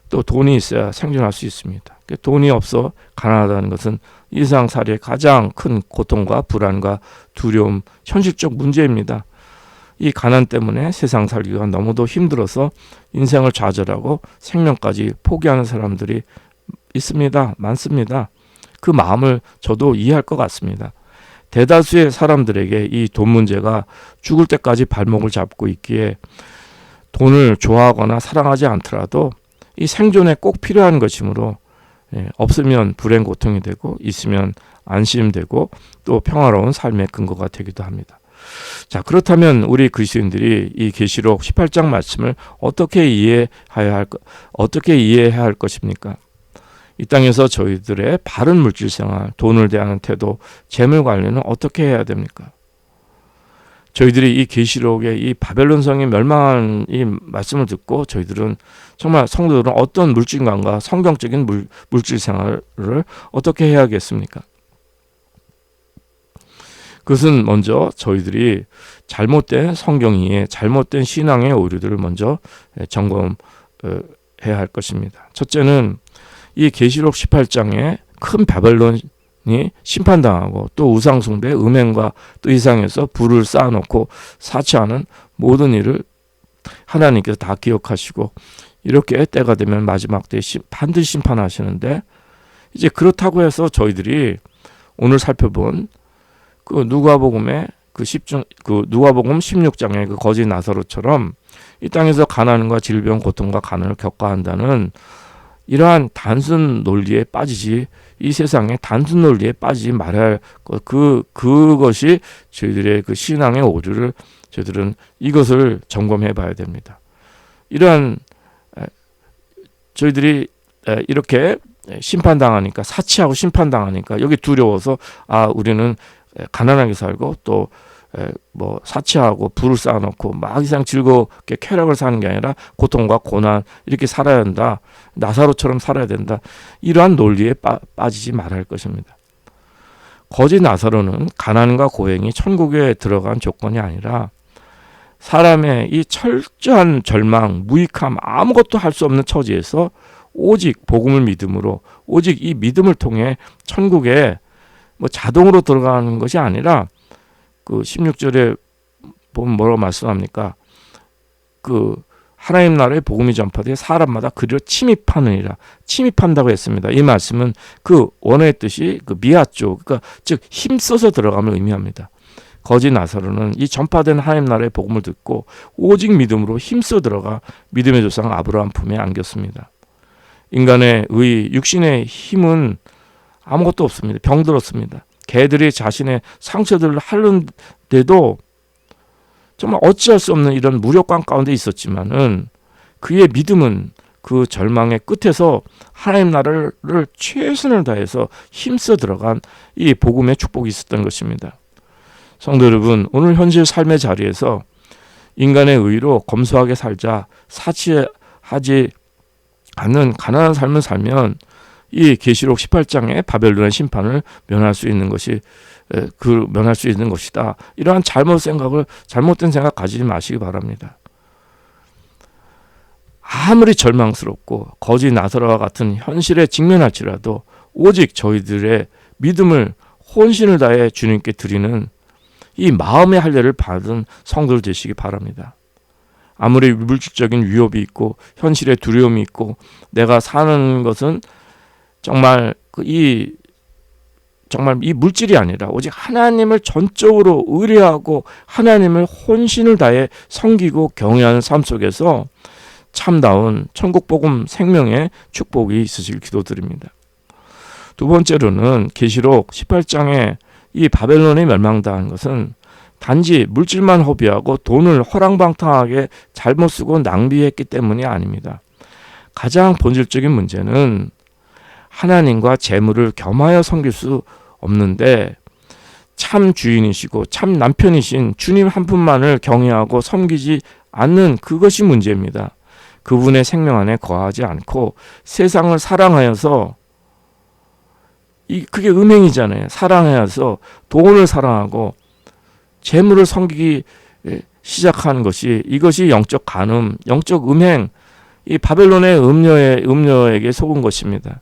또 돈이 있어야 생존할 수 있습니다. 돈이 없어 가난하다는 것은 일상살이의 가장 큰 고통과 불안과 두려움, 현실적 문제입니다. 이 가난 때문에 세상 살기가 너무도 힘들어서 인생을 좌절하고 생명까지 포기하는 사람들이 있습니다. 많습니다. 그 마음을 저도 이해할 것 같습니다. 대다수의 사람들에게 이 돈 문제가 죽을 때까지 발목을 잡고 있기에 돈을 좋아하거나 사랑하지 않더라도 이 생존에 꼭 필요한 것이므로 없으면 불행 고통이 되고 있으면 안심되고 또 평화로운 삶의 근거가 되기도 합니다. 자, 그렇다면 우리 그리스도인들이 이 계시록 18장 말씀을 어떻게 이해해야 할 것입니까? 이 땅에서 저희들의 바른 물질 생활, 돈을 대하는 태도, 재물 관리는 어떻게 해야 됩니까? 저희들이 이 계시록의 이 바벨론 성이 멸망한 이 말씀을 듣고 저희들은 정말 성도들은 어떤 물질관과 성경적인 물질 생활을 어떻게 해야겠습니까? 그것은 먼저 저희들이 잘못된 성경 이해, 잘못된 신앙의 오류들을 먼저 점검해야 할 것입니다. 첫째는 이 계시록 18장에 큰 바벨론이 심판당하고 또 우상숭배, 음행과 또 이상에서 불을 쌓아놓고 사치하는 모든 일을 하나님께서 다 기억하시고 이렇게 때가 되면 마지막 때에 반드시 심판하시는데, 이제 그렇다고 해서 저희들이 오늘 살펴본 그 누가복음의 누가복음 16장의 그 거지 나사로처럼 이 땅에서 가난과 질병, 고통과 가난을 겪어야 한다는 이러한 단순 논리에 빠지지, 이 세상의 단순 논리에 빠지지 말아야 할 것, 그것이 저희들의 그 신앙의 오류를 저희들은 이것을 점검해 봐야 됩니다. 이러한 저희들이 이렇게 심판당하니까, 사치하고 심판당하니까 여기 두려워서 우리는 가난하게 살고 또 사치하고 불을 쌓아놓고 막 이상 즐겁게 쾌락을 사는 게 아니라 고통과 고난 이렇게 살아야 한다, 나사로처럼 살아야 된다, 이러한 논리에 빠지지 말아야 할 것입니다. 거지 나사로는 가난과 고행이 천국에 들어간 조건이 아니라 사람의 이 철저한 절망, 무익함, 아무것도 할 수 없는 처지에서 오직 복음을 믿음으로, 오직 이 믿음을 통해 천국에 자동으로 들어가는 것이 아니라, 그 16절에 보면 뭐라고 말씀합니까? 그 하나님 나라의 복음이 전파되어 사람마다 그리로 침입하느니라. 침입한다고 했습니다. 이 말씀은 그 원어의 뜻이 그 미아조, 그러니까 즉 힘써서 들어감을 의미합니다. 거지 나사로는 이 전파된 하나님 나라의 복음을 듣고 오직 믿음으로 힘써 들어가 믿음의 조상 아브라함 품에 안겼습니다. 인간의 육신의 힘은 아무것도 없습니다. 병들었습니다. 개들이 자신의 상처들을 핥는데도 정말 어찌할 수 없는 이런 무력감 가운데 있었지만은 그의 믿음은 그 절망의 끝에서 하나님 나라를 최선을 다해서 힘써 들어간 이 복음의 축복이 있었던 것입니다. 성도 여러분, 오늘 현실 삶의 자리에서 인간의 의로 검소하게 살자, 사치하지 않는 가난한 삶을 살면 이 계시록 18장의 바벨론의 심판을 면할 수 있는 것이다. 이러한 잘못된 생각 가지지 마시기 바랍니다. 아무리 절망스럽고 거지 나사로와 같은 현실에 직면할지라도 오직 저희들의 믿음을 혼신을 다해 주님께 드리는 이 마음의 할례를 받은 성도들 되시기 바랍니다. 아무리 물질적인 위협이 있고 현실의 두려움이 있고 내가 사는 것은 정말 이 물질이 아니라 오직 하나님을 전적으로 의뢰하고 하나님을 혼신을 다해 섬기고 경외하는 삶 속에서 참다운 천국복음 생명의 축복이 있으시길 기도드립니다. 두 번째로는 계시록 18장에 이 바벨론이 멸망당한 것은 단지 물질만 허비하고 돈을 허랑방탕하게 잘못 쓰고 낭비했기 때문이 아닙니다. 가장 본질적인 문제는 하나님과 재물을 겸하여 섬길 수 없는데 참 주인이시고 참 남편이신 주님 한 분만을 경외하고 섬기지 않는 그것이 문제입니다. 그분의 생명 안에 거하지 않고 세상을 사랑하여서 그게 음행이잖아요. 사랑하여서 돈을 사랑하고 재물을 섬기기 시작하는 이것이 영적 간음, 영적 음행, 이 바벨론의 음녀에게 속은 것입니다.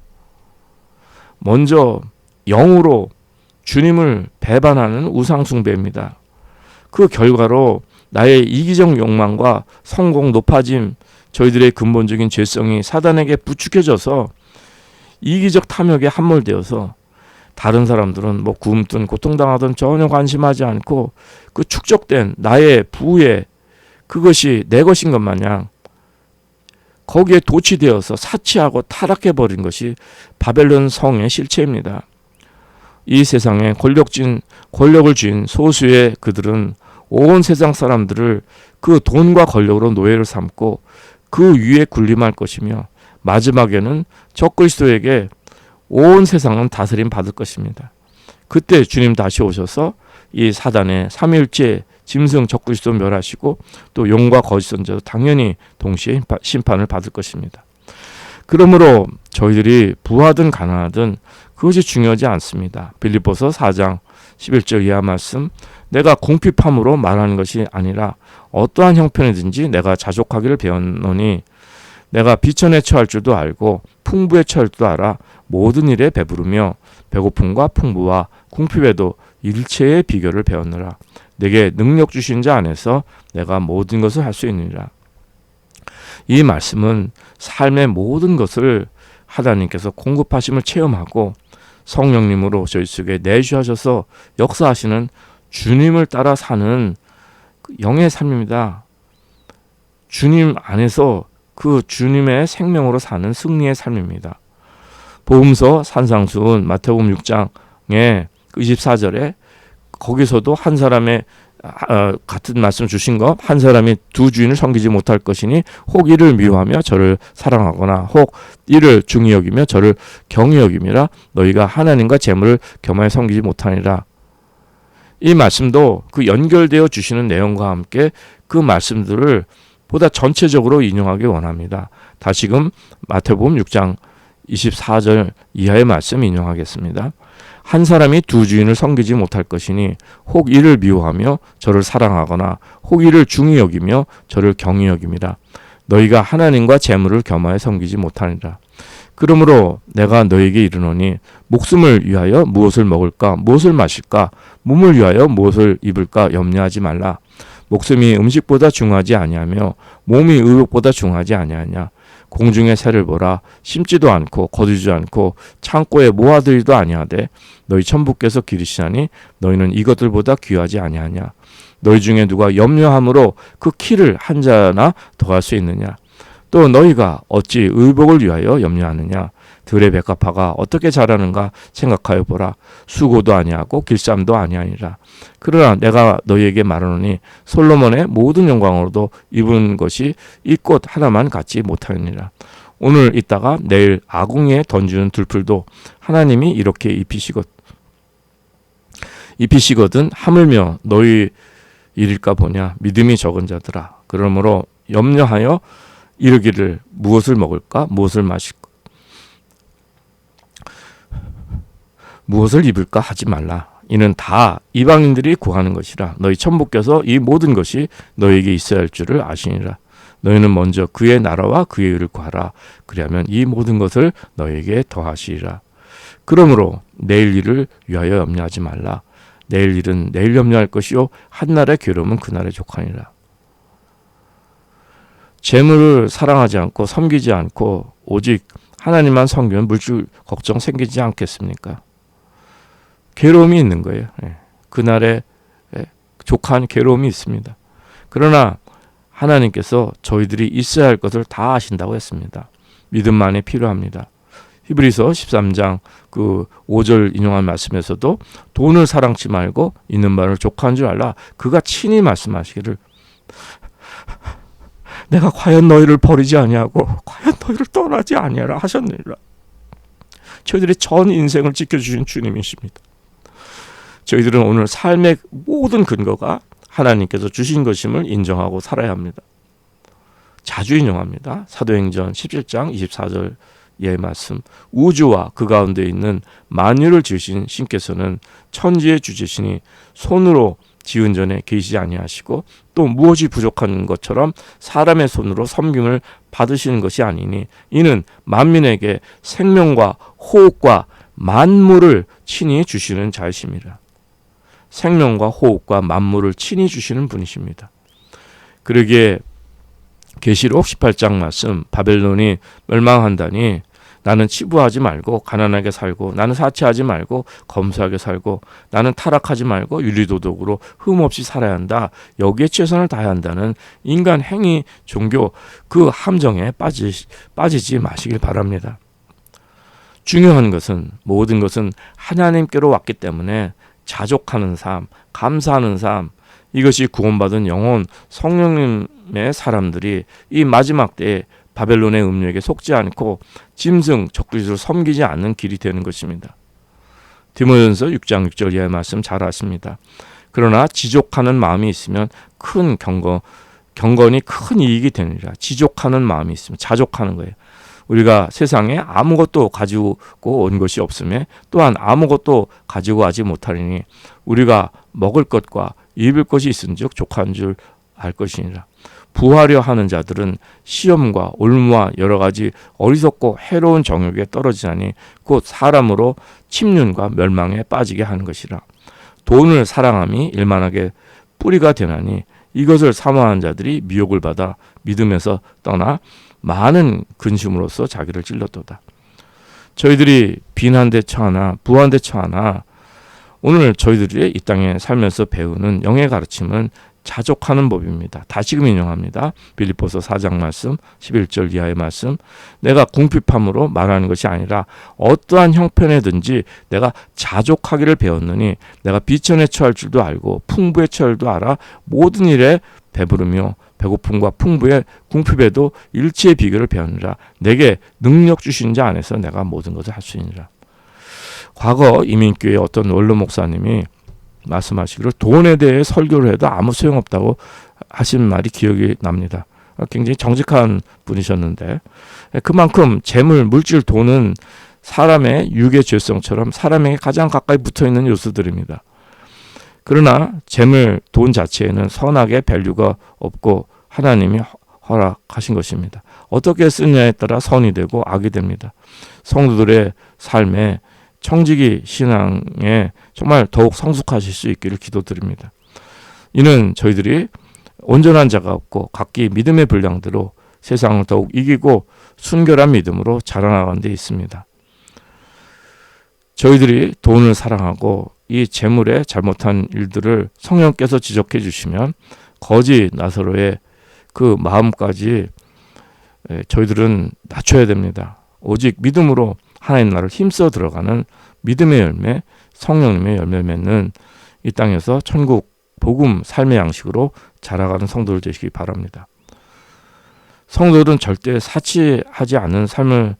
먼저 영으로 주님을 배반하는 우상숭배입니다. 그 결과로 나의 이기적 욕망과 성공, 높아짐, 저희들의 근본적인 죄성이 사단에게 부추겨져서 이기적 탐욕에 함몰되어서 다른 사람들은 굶든 고통당하든 전혀 관심하지 않고 그 축적된 나의 부에 그것이 내 것인 것 마냥 거기에 도취되어서 사치하고 타락해버린 것이 바벨론 성의 실체입니다. 이 세상에 권력을 쥔 소수의 그들은 온 세상 사람들을 그 돈과 권력으로 노예를 삼고 그 위에 군림할 것이며 마지막에는 적그리스도에게 온 세상은 다스림 받을 것입니다. 그때 주님 다시 오셔서 이 사단의 삼위일체 짐승 적그리스도 멸하시고 또 용과 거짓 선지자도 당연히 동시에 심판을 받을 것입니다. 그러므로 저희들이 부하든 가난하든 그것이 중요하지 않습니다. 빌립보서 4장 11절 이하 말씀, 내가 궁핍함으로 말하는 것이 아니라 어떠한 형편이든지 내가 자족하기를 배웠노니 내가 비천에 처할 줄도 알고 풍부에 처할 줄도 알아 모든 일에 배부르며 배고픔과 풍부와 궁핍에도 일체의 비결을 배웠노라. 내게 능력 주신 자 안에서 내가 모든 것을 할 수 있느니라. 이 말씀은 삶의 모든 것을 하나님께서 공급하심을 체험하고 성령님으로 저희 속에 내주하셔서 역사하시는 주님을 따라 사는 영의 삶입니다. 주님 안에서 그 주님의 생명으로 사는 승리의 삶입니다. 복음서 산상수훈 마태복음 6장의 24절에 거기서도 한 사람의 같은 말씀 주신 것, 한 사람이 두 주인을 섬기지 못할 것이니 혹 이를 미워하며 저를 사랑하거나 혹 이를 중히 여기며 저를 경히 여김이라 너희가 하나님과 재물을 겸하여 섬기지 못하니라. 이 말씀도 그 연결되어 주시는 내용과 함께 그 말씀들을 보다 전체적으로 인용하기 원합니다. 다시금 마태복음 6장 24절 이하의 말씀 인용하겠습니다. 한 사람이 두 주인을 섬기지 못할 것이니 혹 이를 미워하며 저를 사랑하거나 혹 이를 중히 여기며 저를 경히 여김이라. 너희가 하나님과 재물을 겸하여 섬기지 못하니라. 그러므로 내가 너희에게 이르노니 목숨을 위하여 무엇을 먹을까 무엇을 마실까 몸을 위하여 무엇을 입을까 염려하지 말라. 목숨이 음식보다 중하지 아니하며 몸이 의복보다 중하지 아니하냐. 공중의 새를 보라. 심지도 않고 거두지도 않고 창고에 모아들이도 아니하되 너희 천부께서 기르시나니 너희는 이것들보다 귀하지 아니하냐. 너희 중에 누가 염려함으로 그 키를 한 자나 더할 수 있느냐. 또 너희가 어찌 의복을 위하여 염려하느냐. 들의 백합화가 어떻게 자라는가 생각하여 보라. 수고도 아니하고 길쌈도 아니하니라. 그러나 내가 너희에게 말하노니 솔로몬의 모든 영광으로도 입은 것이 이 꽃 하나만 갖지 못하느니라. 오늘 있다가 내일 아궁이에 던지는 들풀도 하나님이 이렇게 입히시거든 하물며 너희 일일까 보냐. 믿음이 적은 자들아. 그러므로 염려하여 이르기를 무엇을 먹을까 무엇을 마실까 무엇을 입을까 하지 말라. 이는 다 이방인들이 구하는 것이라. 너희 천부께서 이 모든 것이 너희에게 있어야 할 줄을 아시니라. 너희는 먼저 그의 나라와 그의 의를 구하라. 그리하면 이 모든 것을 너희에게 더하시리라. 그러므로 내일 일을 위하여 염려하지 말라. 내일 일은 내일 염려할 것이요 한날의 괴로움은 그날의 족하니라. 재물을 사랑하지 않고 섬기지 않고 오직 하나님만 섬기면 물질 걱정 생기지 않겠습니까? 괴로움이 있는 거예요. 그날에 족한 괴로움이 있습니다. 그러나 하나님께서 저희들이 있어야 할 것을 다 아신다고 했습니다. 믿음만이 필요합니다. 히브리서 13장 그 5절 인용한 말씀에서도 돈을 사랑치 말고 있는 바를 족한 줄 알라. 그가 친히 말씀하시기를 내가 과연 너희를 버리지 아니하고 과연 너희를 떠나지 아니하라 하셨느니라. 저희들의 전 인생을 지켜주신 주님이십니다. 저희들은 오늘 삶의 모든 근거가 하나님께서 주신 것임을 인정하고 살아야 합니다. 자주 인용합니다. 사도행전 17장 24절의 말씀. 우주와 그 가운데 있는 만유를 지으신 신께서는 천지의 주제시니 손으로 지은 전에 계시지 아니하시고 또 무엇이 부족한 것처럼 사람의 손으로 섬김을 받으시는 것이 아니니 이는 만민에게 생명과 호흡과 만물을 친히 주시는 자이십니다. 생명과 호흡과 만물을 친히 주시는 분이십니다. 그러기에 계시록 18장 말씀 바벨론이 멸망한다니 나는 치부하지 말고 가난하게 살고 나는 사치하지 말고 검소하게 살고 나는 타락하지 말고 윤리도덕으로 흠없이 살아야 한다. 여기에 최선을 다해야 한다는 인간 행위 종교 그 함정에 빠지지 마시길 바랍니다. 중요한 것은 모든 것은 하나님께로 왔기 때문에 자족하는 삶, 감사하는 삶 이것이 구원받은 영혼 성령님의 사람들이 이 마지막 때에 바벨론의 음료에게 속지 않고 짐승 적그리스도를 섬기지 않는 길이 되는 것입니다. 디모데전서 6장 6절 이하의 말씀 잘 아십니다. 그러나 지족하는 마음이 있으면 큰 경건이 큰 이익이 되느니라. 지족하는 마음이 있으면 자족하는 거예요. 우리가 세상에 아무것도 가지고 온 것이 없음에 또한 아무것도 가지고 가지 못하리니 우리가 먹을 것과 입을 것이 있은즉 족한 줄 알 것이니라. 부하려 하는 자들은 시험과 올무와 여러 가지 어리석고 해로운 정욕에 떨어지나니 곧 사람으로 침륜과 멸망에 빠지게 하는 것이라. 돈을 사랑함이 일만하게 뿌리가 되나니 이것을 사모하는 자들이 미혹을 받아 믿음에서 떠나 많은 근심으로써 자기를 찔렀도다. 저희들이 빈한데 처하나 부한데 처하나 오늘 저희들이 이 땅에 살면서 배우는 영의 가르침은 자족하는 법입니다. 다시금 인용합니다. 빌립보서 4장 말씀 11절 이하의 말씀. 내가 궁핍함으로 말하는 것이 아니라 어떠한 형편에든지 내가 자족하기를 배웠느니 내가 비천에 처할 줄도 알고 풍부에 처할 줄도 알아 모든 일에 배부르며 배고픔과 풍부에 궁핍에도 일치의 비결을 배우느라 내게 능력 주신 자 안에서 내가 모든 것을 할 수 있느니라. 과거 이민교회 어떤 원로 목사님이 말씀하시기를 돈에 대해 설교를 해도 아무 소용없다고 하신 말이 기억이 납니다. 굉장히 정직한 분이셨는데 그만큼 재물, 물질, 돈은 사람의 육의 죄성처럼 사람에게 가장 가까이 붙어있는 요소들입니다. 그러나 재물, 돈 자체에는 선악의 밸류가 없고 하나님이 허락하신 것입니다. 어떻게 쓰느냐에 따라 선이 되고 악이 됩니다. 성도들의 삶에 청지기 신앙에 정말 더욱 성숙하실 수 있기를 기도드립니다. 이는 저희들이 온전한 자가 없고 각기 믿음의 분량대로 세상을 더욱 이기고 순결한 믿음으로 자라나가는 데 있습니다. 저희들이 돈을 사랑하고 이 재물의 잘못한 일들을 성령께서 지적해 주시면 거지 나사로의 그 마음까지 저희들은 낮춰야 됩니다. 오직 믿음으로 하나님 나라를 힘써 들어가는 믿음의 열매, 성령님의 열매 맺는 이 땅에서 천국 복음 삶의 양식으로 자라가는 성도들 되시기 바랍니다. 성도들은 절대 사치하지 않는 삶을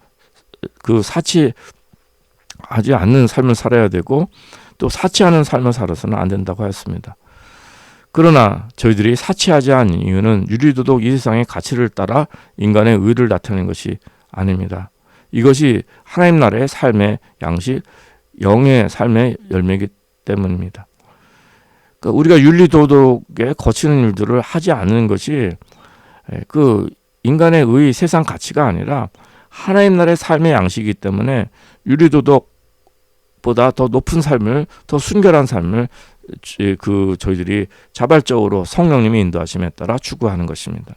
살아야 되고 또 사치하는 삶을 살아서는 안 된다고 하였습니다. 그러나 저희들이 사치하지 않은 이유는 윤리도덕 이 세상의 가치를 따라 인간의 의를 나타내는 것이 아닙니다. 이것이 하나님 나라의 삶의 양식, 영의 삶의 열매이기 때문입니다. 그러니까 우리가 윤리도덕에 거치는 일들을 하지 않는 것이 그 인간의 의 세상 가치가 아니라 하나님 나라의 삶의 양식이기 때문에 윤리도덕보다 더 높은 삶을, 더 순결한 삶을 저희들이 자발적으로 성령님의 인도하심에 따라 추구하는 것입니다.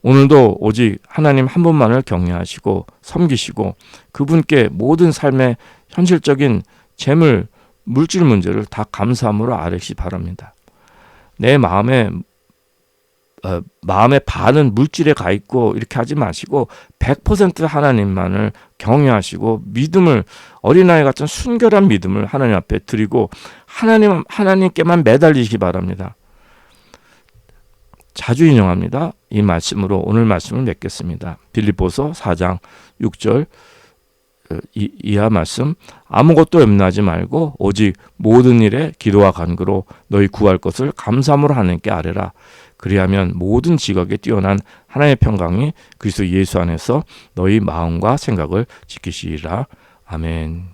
오늘도 오직 하나님 한 분만을 경외하시고 섬기시고 그분께 모든 삶의 현실적인 재물, 물질 문제를 다 감사함으로 아뢰시 바랍니다. 내 마음의 반은 물질에 가 있고 이렇게 하지 마시고 100% 하나님만을 경외하시고 믿음을, 어린아이 같은 순결한 믿음을 하나님 앞에 드리고 하나님께만 매달리시기 바랍니다. 자주 인용합니다. 이 말씀으로 오늘 말씀을 맺겠습니다. 빌립보서 4장 6절 이하 말씀. 아무것도 염려하지 말고 오직 모든 일에 기도와 간구로 너희 구할 것을 감사함으로 하나님께 아뢰라. 그리하면 모든 지각에 뛰어난 하나님의 평강이 그리스도 예수 안에서 너희 마음과 생각을 지키시리라. 아멘.